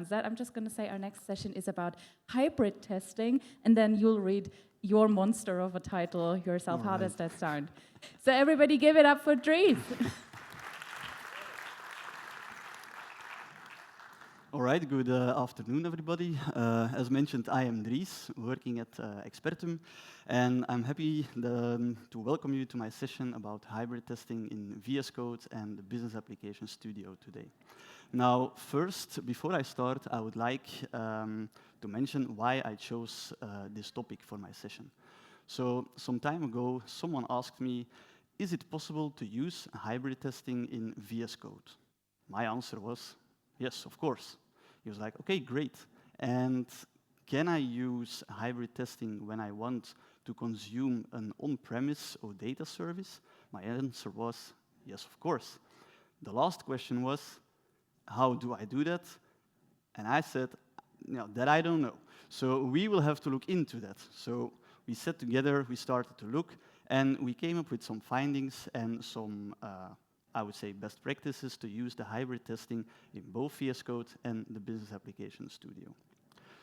that. I'm just going to say our next session is about hybrid testing, and then you'll read your monster of a title yourself. How does that sound? So everybody give it up for Dries. All right, good afternoon, everybody. As mentioned, I am Dries, working at Expertum, and I'm happy to welcome you to my session about hybrid testing in VS Code and the Business Application Studio today. Now, first, before I start, I would like to mention why I chose this topic for my session. So, some time ago, someone asked me, is it possible to use hybrid testing in VS Code? My answer was, yes, of course. He was like, okay, great. And can I use hybrid testing when I want to consume an on-premise OData service? My answer was, yes, of course. The last question was, how do I do that? And I said, no, that I don't know. So we will have to look into that. So we sat together, we started to look, and we came up with some findings and some I would say best practices to use the hybrid testing in both VS Code and the Business Application Studio.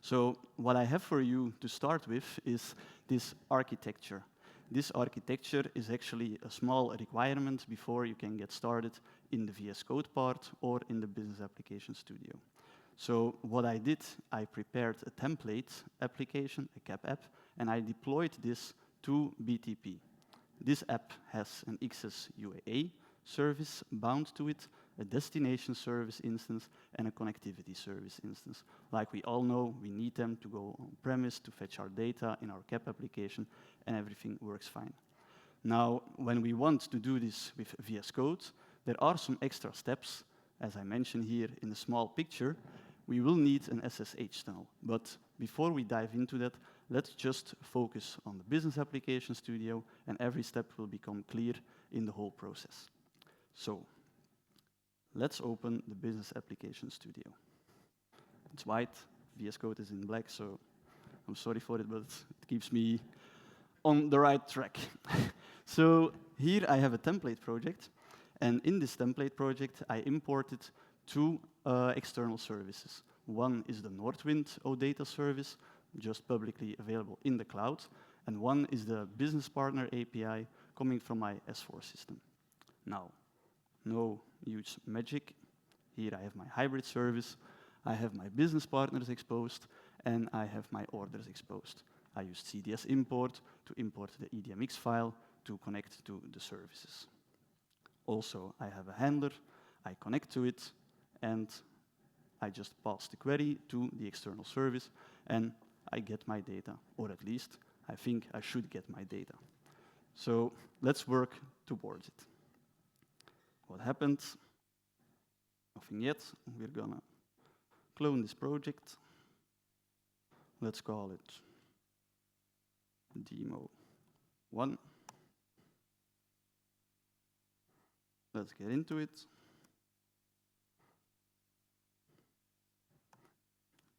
So what I have for you to start with is this architecture. This architecture is actually a small requirement before you can get started in the VS Code part or in the Business Application Studio. So what I did, I prepared a template application, a CAP app, and I deployed this to BTP. This app has an XS UAA service bound to it, a destination service instance, and a connectivity service instance. Like we all know, we need them to go on-premise to fetch our data in our CAP application, and everything works fine. Now, when we want to do this with VS Code, there are some extra steps. As I mentioned here in the small picture, we will need an SSH tunnel. But before we dive into that, let's just focus on the Business Application Studio, and every step will become clear in the whole process. So, let's open the Business Application Studio. It's white, VS Code is in black, so I'm sorry for it, but it keeps me on the right track. So, here I have a template project, and in this template project, I imported two external services. One is the Northwind OData service, just publicly available in the cloud, and one is the Business Partner API coming from my S4 system. Now, no huge magic. Here I have my hybrid service, I have my business partners exposed, and I have my orders exposed. I used CDS import to import the EDMX file to connect to the services. Also, I have a handler, I connect to it, and I just pass the query to the external service, and I get my data, or at least I think I should get my data. So let's work towards it. What happened? Nothing yet. We're gonna clone this project. Let's call it demo 1. Let's get into it.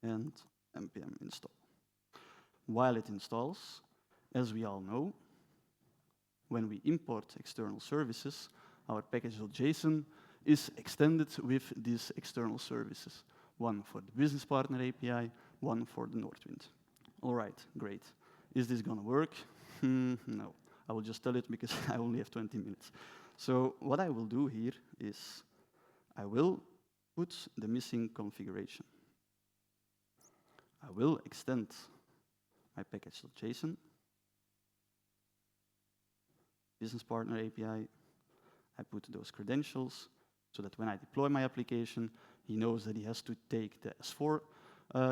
And npm install. While it installs, as we all know, when we import external services, our package.json is extended with these external services. One for the Business Partner API, one for the Northwind. All right, great. Is this gonna work? No, I will just tell it because I only have 20 minutes. So what I will do here is I will put the missing configuration. I will extend my package.json, Business Partner API. I put those credentials so that when I deploy my application, he knows that he has to take the S4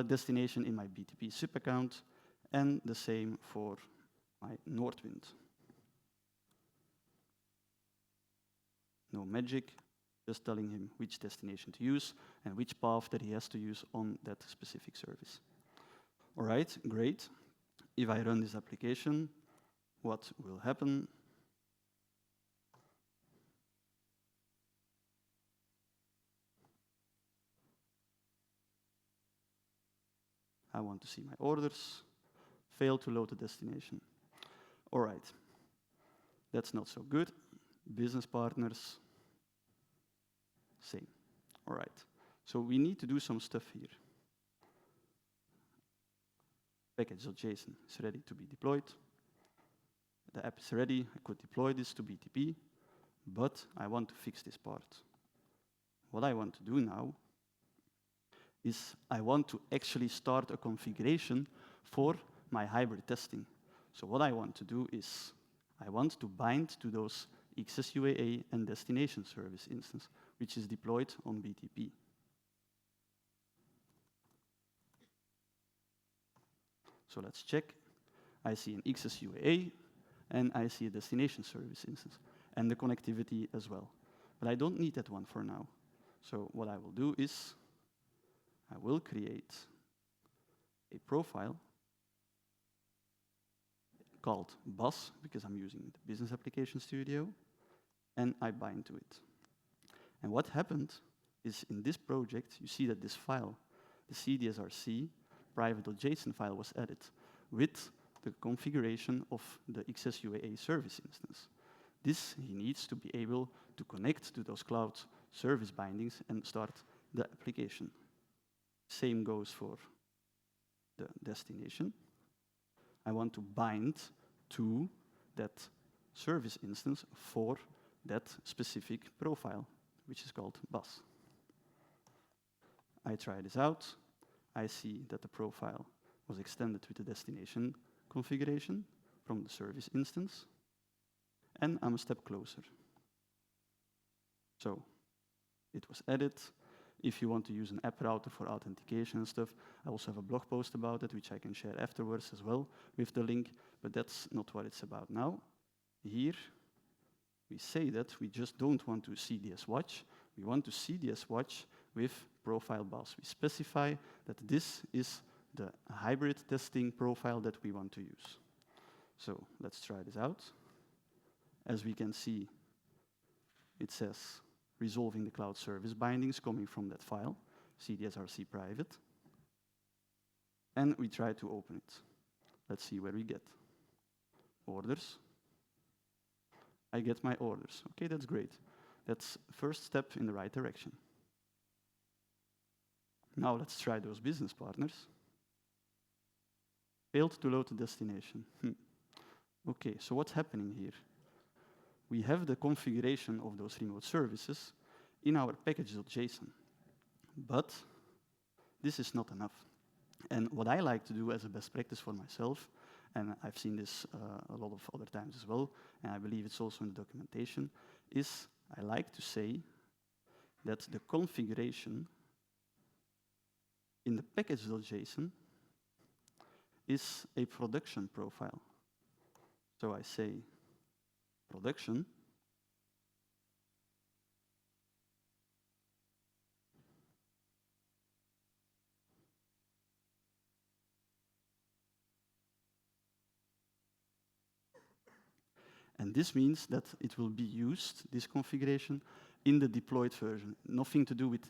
destination in my BTP SIP account, and the same for my Northwind. No magic, just telling him which destination to use and which path that he has to use on that specific service. All right, great. If I run this application, what will happen? I want to see my orders, fail to load the destination. All right, that's not so good. Business partners, same. All right, so we need to do some stuff here. package.json is ready to be deployed. The app is ready. I could deploy this to BTP, but I want to fix this part. What I want to do now is I want to actually start a configuration for my hybrid testing. So what I want to do is I want to bind to those XSUAA and destination service instance, which is deployed on BTP. So let's check. I see an XSUAA, and I see a destination service instance, and the connectivity as well. But I don't need that one for now. So what I will do is I will create a profile called BAS, because I'm using the Business Application Studio, and I bind to it. And what happened is in this project, you see that this file, the CDSRC private.json file, was added with the configuration of the XSUAA service instance. This he needs to be able to connect to those cloud service bindings and start the application. Same goes for the destination. I want to bind to that service instance for that specific profile, which is called BAS. I try this out. I see that the profile was extended with the destination configuration from the service instance, and I'm a step closer. So it was added. If you want to use an app router for authentication and stuff, I also have a blog post about it, which I can share afterwards as well with the link, but that's not what it's about now. Here, we say that we just don't want to CDS watch. We want to CDS watch with profile BAS. We specify that this is the hybrid testing profile that we want to use. So let's try this out. As we can see, it says resolving the cloud service bindings coming from that file, CDSRC private. And we try to open it. Let's see where we get. Orders. I get my orders. Okay, that's great. That's first step in the right direction. Now let's try those business partners. Failed to load the destination. Okay, so what's happening here? We have the configuration of those remote services in our package.json, but this is not enough. And what I like to do as a best practice for myself, and I've seen this a lot of other times as well, and I believe it's also in the documentation, is I like to say that the configuration in the package.json is a production profile. So I say production and this means that it will be used, this configuration, in the deployed version. Nothing to do with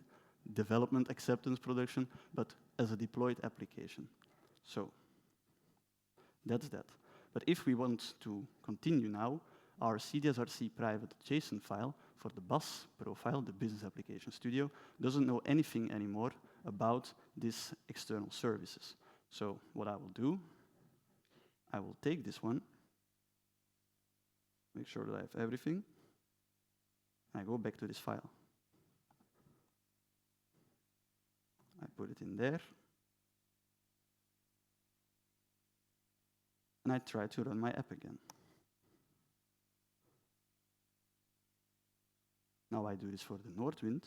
development, acceptance, production, but as a deployed application. So that's that. But if we want to continue now, our CDSRC private JSON file for the BAS profile, the Business Application Studio, doesn't know anything anymore about these external services. So what I will do, I will take this one, make sure that I have everything, and I go back to this file. I put it in there, and I try to run my app again. Now I do this for the Northwind.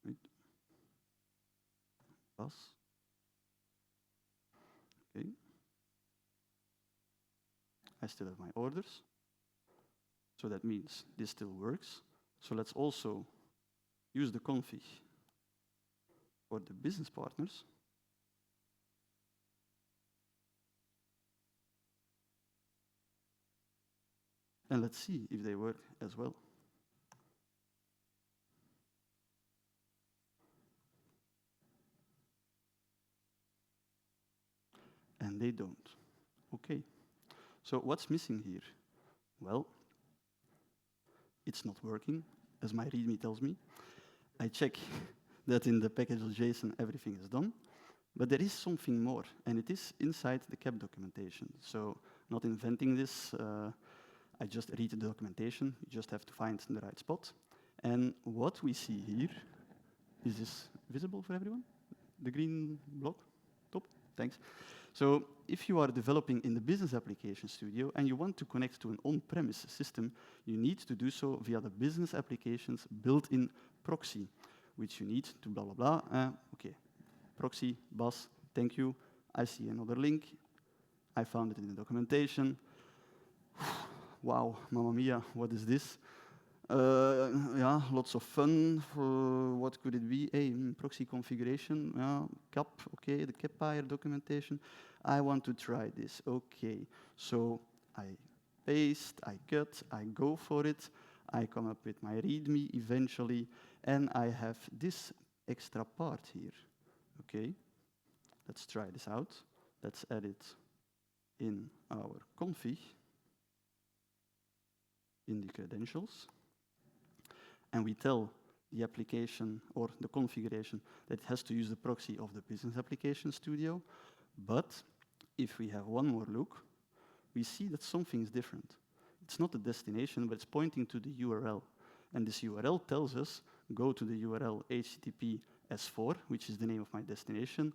Wait. BAS. Okay. I still have my orders. So that means this still works. So let's also use the config for the business partners. And let's see if they work as well. And they don't. Okay. So what's missing here? Well, it's not working, as my README tells me. I check that in the package.json everything is done. But there is something more, and it is inside the CAP documentation. So not inventing this, I just read the documentation. You just have to find the right spot. And what we see here, is this visible for everyone? The green block? Top, thanks. So if you are developing in the Business Application Studio and you want to connect to an on-premise system, you need to do so via the Business Applications built-in proxy, which you need to blah, blah, blah. Okay, proxy, BAS, thank you. I see another link. I found it in the documentation. Wow, mamma mia, what is this? Yeah, lots of fun. What could it be? Hey, proxy configuration. Yeah, CAP, okay, the CAP documentation. I want to try this. Okay, so I paste, I cut, I go for it. I come up with my README eventually, and I have this extra part here. Okay, let's try this out. Let's add it in our config, in the credentials. And we tell the application or the configuration that it has to use the proxy of the Business Application Studio. But if we have one more look, we see that something is different. It's not the destination, but it's pointing to the URL. And this URL tells us, go to the URL http s4, which is the name of my destination,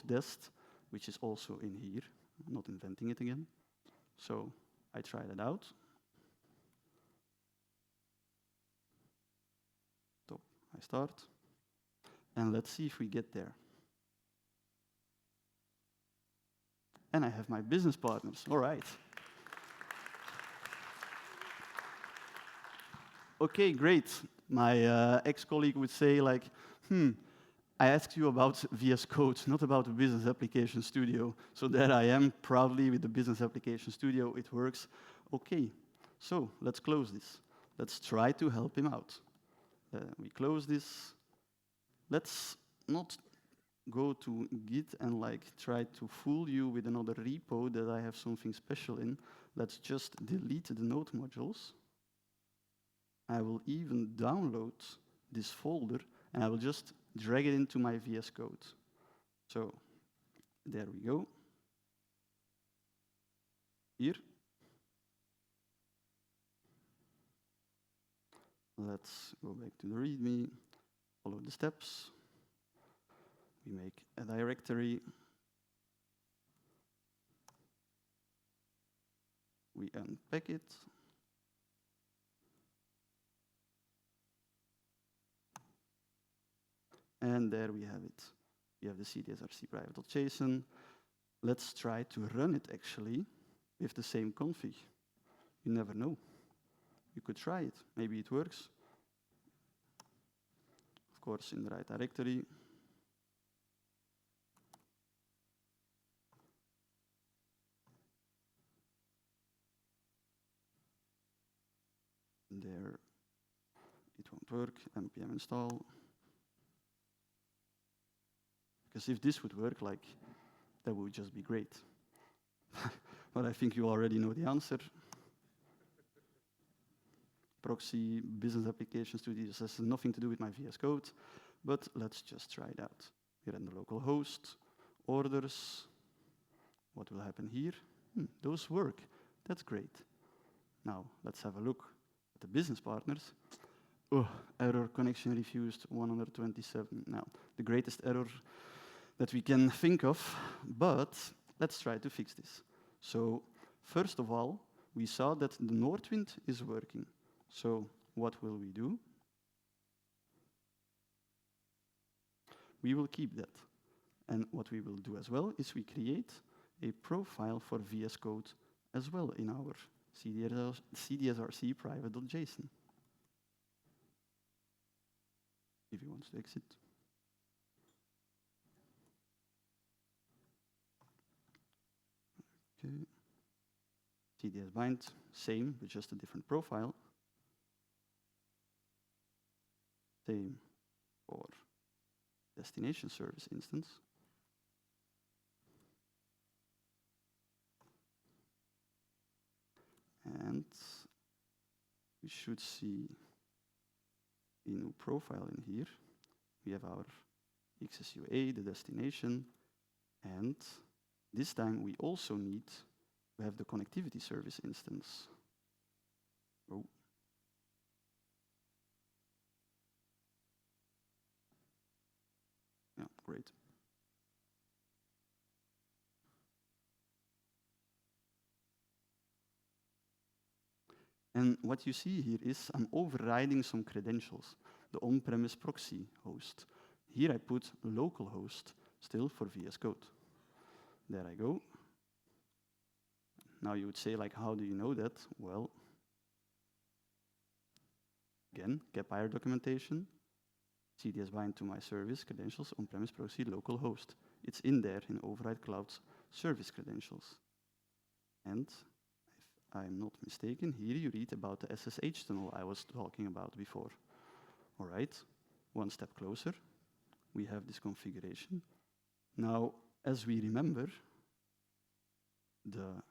.dest, which is also in here. I'm not inventing it again. So I try that out. I start, and let's see if we get there. And I have my business partners, all right. Okay, great. My ex-colleague would say like, I asked you about VS Code, not about the Business Application Studio. So there I am, proudly with the Business Application Studio, it works. Okay, so let's close this. Let's try to help him out. We close this. Let's not go to Git and like try to fool you with another repo that I have something special in. Let's just delete the node modules. I will even download this folder and I will just drag it into my VS Code. So there we go. Here. Let's go back to the README, follow the steps. We make a directory. We unpack it. And there we have it. We have the CDSRC private.json. Let's try to run it actually with the same config. You never know. You could try it. Maybe it works. Of course, in the right directory. There, it won't work. npm install. Because if this would work, like, that would just be great. But I think you already know the answer. Proxy, Business Application Studio, this has nothing to do with my VS Code, but let's just try it out. We're in the local host, orders. What will happen here? Those work. That's great. Now, let's have a look at the business partners. Oh, error, connection refused, 127. Now, the greatest error that we can think of, but let's try to fix this. So, first of all, we saw that the Northwind is working. So, what will we do? We will keep that. And what we will do as well is we create a profile for VS Code as well in our CDSRC private.json. If you want to exit. Okay. CDS bind, same, but just a different profile. Same for destination service instance. And we should see a new profile in here. We have our XSUA, the destination, And this time we also need to have the connectivity service instance. Oh. Yeah, great. And what you see here is I'm overriding some credentials, the on-premise proxy host. Here I put localhost still for VS Code. There I go. Now you would say, like, how do you know that? Well, again, CAP-hybrid documentation, CDS bind to my service credentials, on-premise proxy, localhost. It's in there in override cloud's service credentials. And if I'm not mistaken, here you read about the SSH tunnel I was talking about before. All right, one step closer. We have this configuration. Now, as we remember, the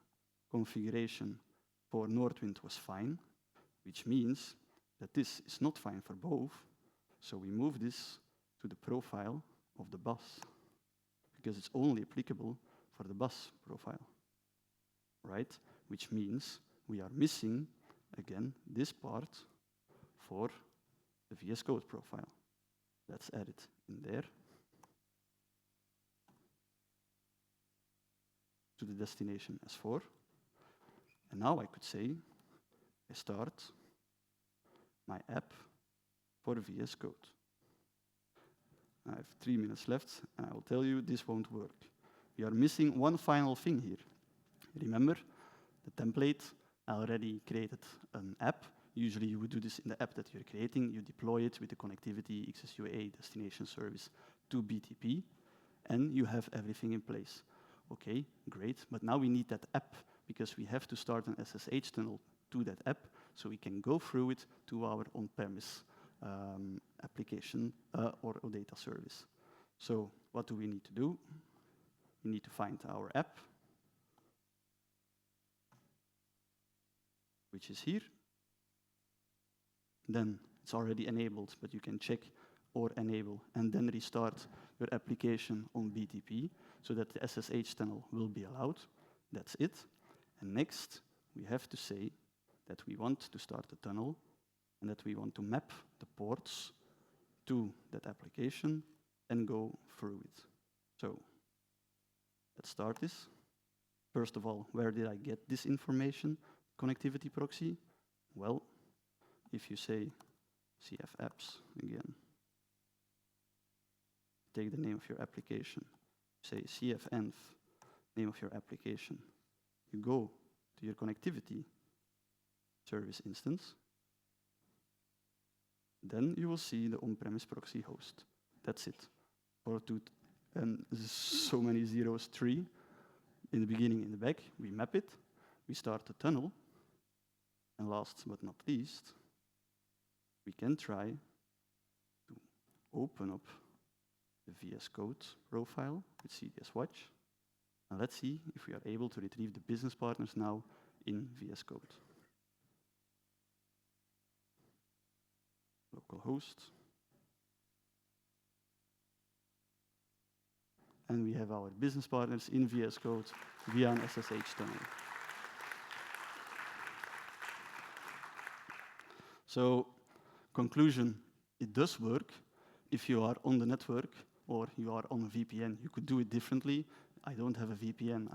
configuration for Nordwind was fine, which means that this is not fine for both. So we move this to the profile of the bus, because it's only applicable for the bus profile, right? Which means we are missing, again, this part for the VS Code profile. Let's add it in there to the destination S4. And now I could say, I start my app for VS Code. I have 3 minutes left, and I will tell you this won't work. We are missing one final thing here. Remember, the template, I already created an app. Usually you would do this in the app that you're creating. You deploy it with the connectivity XSUA destination service to BTP, and you have everything in place. Okay, great, but now we need that app because we have to start an SSH tunnel to that app so we can go through it to our on-premise application or OData-service. So what do we need to do? We need to find our app, which is here. Then it's already enabled, but you can check or enable and then restart your application on BTP so that the SSH tunnel will be allowed. That's it. And next, we have to say that we want to start the tunnel and that we want to map the ports to that application and go through it. So let's start this. First of all, where did I get this information? Connectivity proxy? Well, if you say CF apps again, take the name of your application, say cfenv, name of your application. You go to your connectivity service instance. Then you will see the on-premise proxy host. That's it. And so many zeros, 3 in the beginning, in the back. We map it. We start the tunnel. And last but not least, we can try to open up the VS Code profile with CDS Watch. And let's see if we are able to retrieve the business partners now in VS Code. Localhost. And we have our business partners in VS Code via an SSH tunnel. So, conclusion, it does work if you are on the network or you are on a VPN. You could do it differently. I don't have a VPN.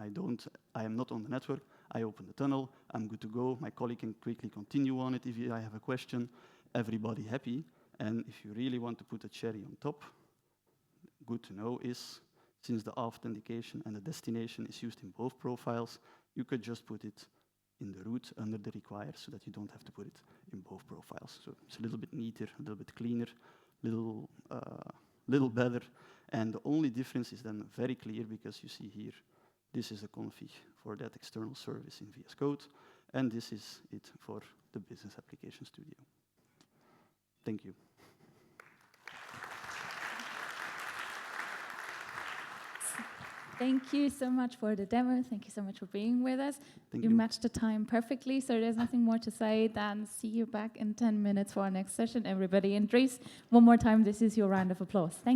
I am not on the network. I open the tunnel. I'm good to go. My colleague can quickly continue on it if I have a question. Everybody happy. And if you really want to put a cherry on top, good to know is, since the authentication and the destination is used in both profiles, you could just put it in the root under the require so that you don't have to put it in both profiles. So it's a little bit neater, a little bit cleaner, little better. And the only difference is then very clear because you see here, this is a config for that external service in VS Code, and this is it for the Business Application Studio. Thank you. Thank you so much for the demo. Thank you so much for being with us. Thank You you. matched the time perfectly, so there's nothing more to say than see you back in 10 minutes for our next session, everybody. And Dries, one more time, this is your round of applause. Thank you.